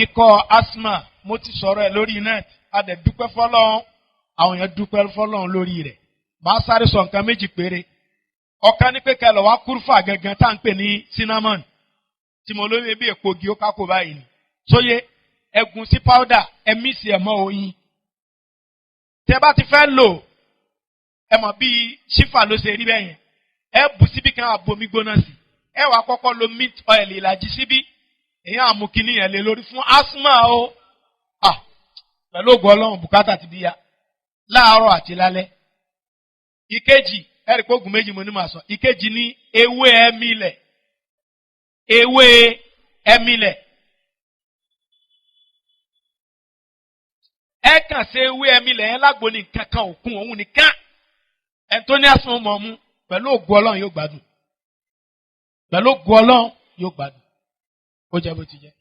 ikọ́ asthma mo ti sọ̀rọ̀ ẹ̀ lórí net a dẹ̀ dúpẹ́ fọ́lọ́run àwọn èèyàn dúpẹ́ fọ́lọ́run lórí rẹ̀ màá sáré sọ nǹkan méjì péré ọ̀kan ní pé kẹlẹ̀ wá kúrúfà gangan tá à ń pè ní cinnamon tí mo lóye bí èpo gi ó kákó báyìí ni sóye ẹ̀gùn sí powder ẹ mísì ẹ̀ mọ́ oyin tẹ bá ti fẹ́ lò ẹ mọ̀ bí ṣífà ló ṣe rí bẹ́ẹ̀ yẹn ẹ bù síbi kan àbomi gbóná sí ẹ wàá kọ́kọ́ lo mint oil ìlàjì síbí èyàn àmukíní yẹn lé lórí fún asthma o pẹ̀lú ògùn ọlọ́run bùkátà ti bíya láàárọ̀ àti lálẹ́. ìkejì ẹ̀rì pé ògùn méjì mo ní màá sọ ìkejì ní ewé ẹ̀mílẹ̀ ẹ kàn sí ewé ẹ̀mílẹ̀ yẹn lágbo ní kankan òkun òun nìkan ẹni tó ní asthma mọ̀ mú pẹ̀lú ògùn ọlọ́run yóò gbádùn ó jẹ́ bó ti jẹ́.